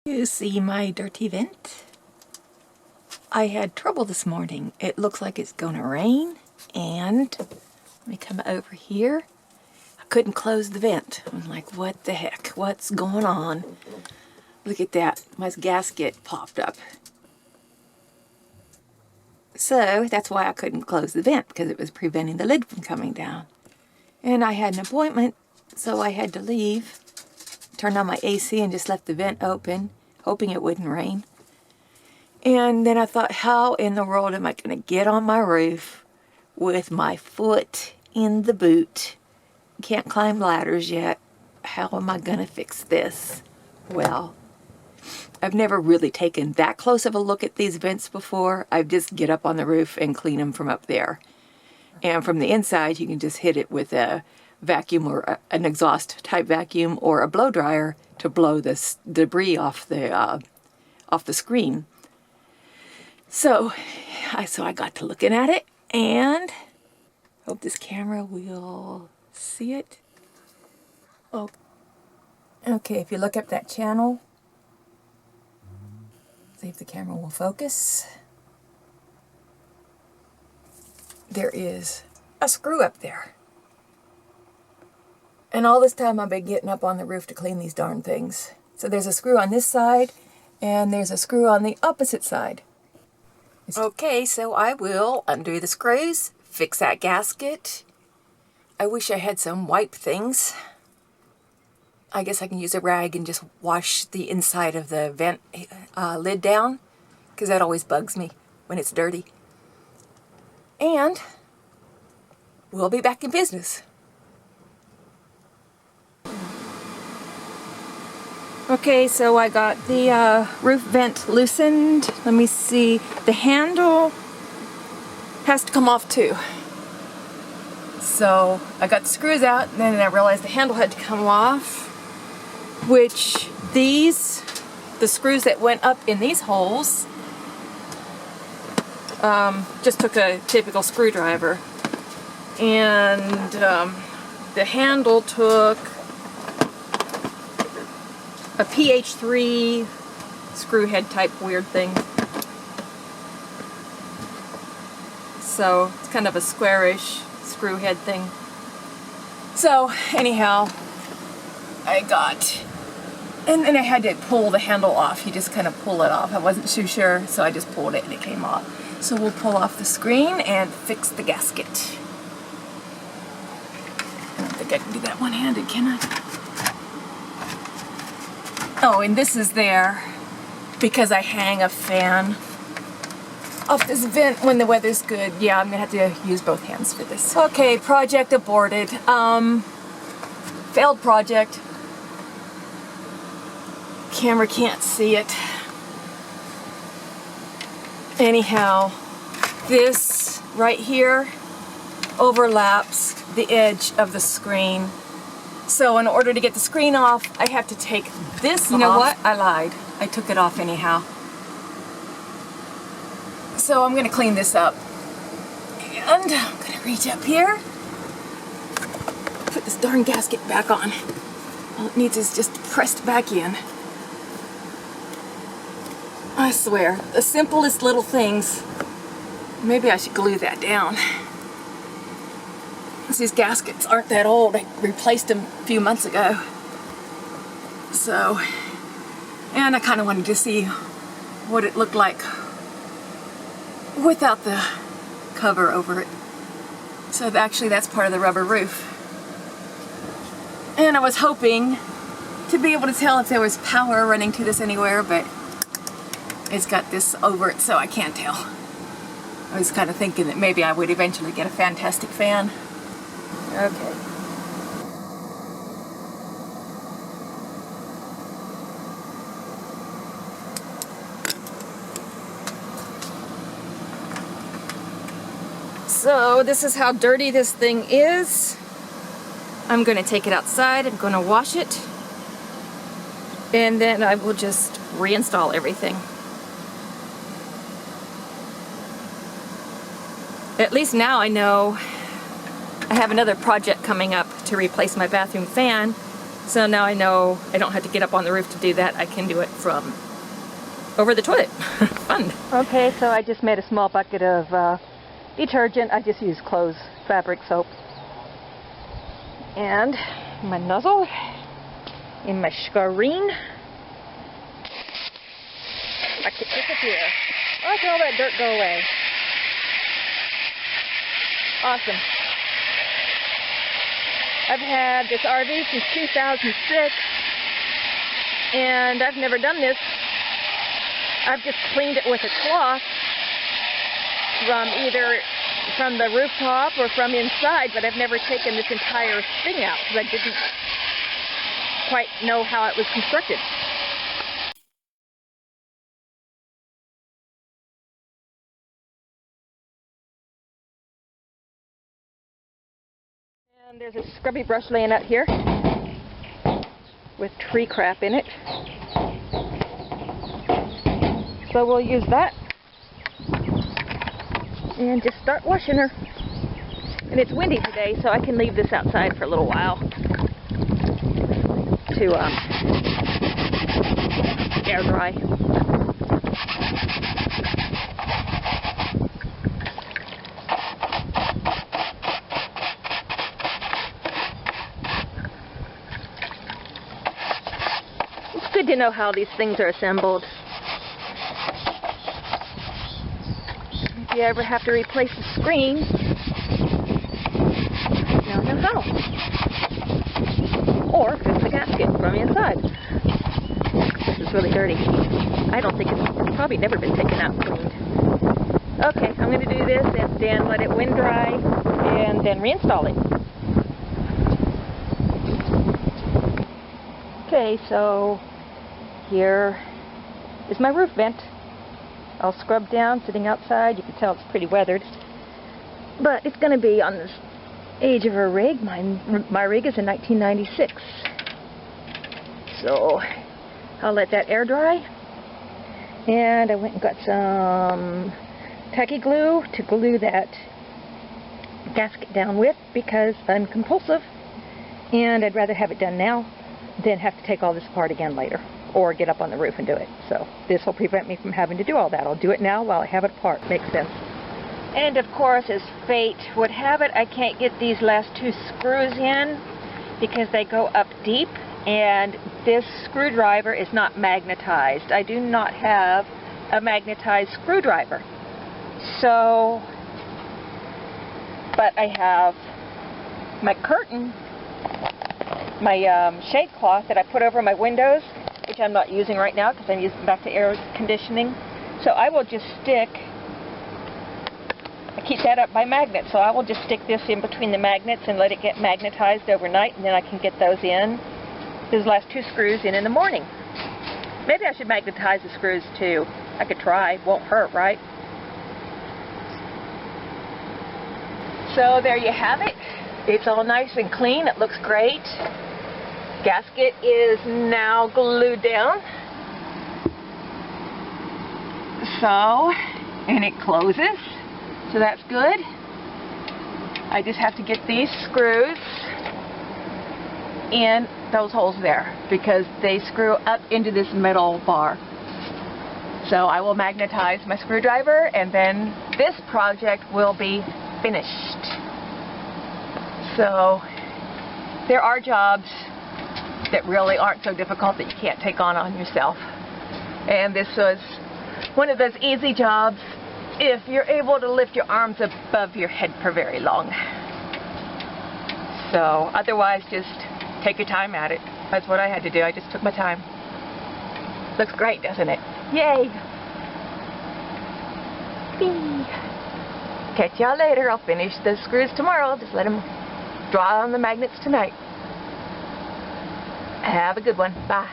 You see my dirty vent? I had trouble this morning. It looks like it's gonna rain, and let me come over here. I couldn't close the vent. I'm like, what the heck? What's going on? Look at that. My gasket popped up. So that's why I couldn't close the vent, because it was preventing the lid from coming down. And I had an appointment, so I had to leave. Turned on my AC and just left the vent open, hoping it wouldn't rain. And then I thought, how in the world am I going to get on my roof with my foot in the boot? Can't climb ladders yet. How am I going to fix this? Well, I've never really taken that close of a look at these vents before. I just get up on the roof and clean them from up there. And from the inside, you can just hit it with a vacuum or an exhaust type vacuum or a blow dryer to blow this debris off the screen. So I got to looking at it, and hope this camera will see it. Oh, okay. If you look up that channel, see if the camera will focus. There is a screw up there. And all this time I've been getting up on the roof to clean these darn things. So there's a screw on this side, and there's a screw on the opposite side. Okay, so I will undo the screws, fix that gasket. I wish I had some wipe things. I guess I can use a rag and just wash the inside of the vent lid down, because that always bugs me when it's dirty. And we'll be back in business. Okay, so I got the roof vent loosened. Let me see. The handle has to come off too. So I got the screws out, and then I realized the handle had to come off, which the screws that went up in these holes, just took a typical screwdriver. And the handle took a PH3 screw head type weird thing. So it's kind of a squarish screw head thing. So anyhow, and then I had to pull the handle off. You just kind of pull it off. I wasn't too sure, so I just pulled it and it came off. So we'll pull off the screen and fix the gasket. I don't think I can do that one-handed, can I? Oh, and this is there because I hang a fan off this vent when the weather's good. Yeah, I'm gonna have to use both hands for this. Okay, project aborted. Failed project. Camera can't see it. Anyhow, this right here overlaps the edge of the screen. So in order to get the screen off, I have to take this off. You know what? I lied. I took it off anyhow. So I'm gonna clean this up. And I'm gonna reach up here, put this darn gasket back on. All it needs is just pressed back in. I swear, the simplest little things. Maybe I should glue that down. These gaskets aren't that old. I replaced them a few months ago. So, and I kind of wanted to see what it looked like without the cover over it. So actually that's part of the rubber roof. And I was hoping to be able to tell if there was power running to this anywhere, but it's got this over it, so I can't tell. I was kind of thinking that maybe I would eventually get a fantastic fan. Okay. So this is how dirty this thing is. I'm going to take it outside. I'm going to wash it. And then I will just reinstall everything. At least now I know I have another project coming up to replace my bathroom fan, So now I know I don't have to get up on the roof to do that. I can do it from over the toilet. Fun. Okay, so I just made a small bucket of detergent. I just use clothes fabric soap. And my nozzle in my screen. I could disappear. Watch all that dirt go away. Awesome. I've had this RV since 2006, and I've never done this. I've just cleaned it with a cloth from either from the rooftop or from inside, but I've never taken this entire thing out because I didn't quite know how it was constructed. And there's a scrubby brush laying out here with tree crap in it. So we'll use that and just start washing her. And it's windy today, so I can leave this outside for a little while to air dry. It's good to know how these things are assembled. If you ever have to replace the screen, now know how. Or fix the gasket from the inside. This is really dirty. I don't think it's probably never been taken out and cleaned. Okay, I'm going to do this and then let it wind dry and then reinstall it. Okay, so here is my roof vent. All scrubbed down, sitting outside. You can tell it's pretty weathered. But it's going to be on this age of a rig. My rig is in 1996. So I'll let that air dry. And I went and got some tacky glue to glue that gasket down with because I'm compulsive. And I'd rather have it done now than have to take all this apart again later. Or get up on the roof and do it. So this will prevent me from having to do all that. I'll do it now while I have it apart. Makes sense. And of course, as fate would have it, I can't get these last two screws in because they go up deep, and this screwdriver is not magnetized. I do not have a magnetized screwdriver. So, but I have my curtain, my shade cloth that I put over my windows, which I'm not using right now because I'm using back to air conditioning. So I will just stick, I keep that up by magnets, so I will just stick this in between the magnets and let it get magnetized overnight, and then I can get those in, those last two screws in the morning. Maybe I should magnetize the screws too. I could try, won't hurt, right? So there you have it. It's all nice and clean, it looks great. Gasket is now glued down. So, and it closes. So that's good. I just have to get these screws in those holes there because they screw up into this metal bar. So I will magnetize my screwdriver and then this project will be finished. So there are jobs that really aren't so difficult that you can't take on yourself. And this was one of those easy jobs if you're able to lift your arms above your head for very long. So otherwise just take your time at it. That's what I had to do. I just took my time. Looks great, doesn't it? Yay! Whee. Catch y'all later. I'll finish the screws tomorrow. Just let them dry on the magnets tonight. Have a good one. Bye.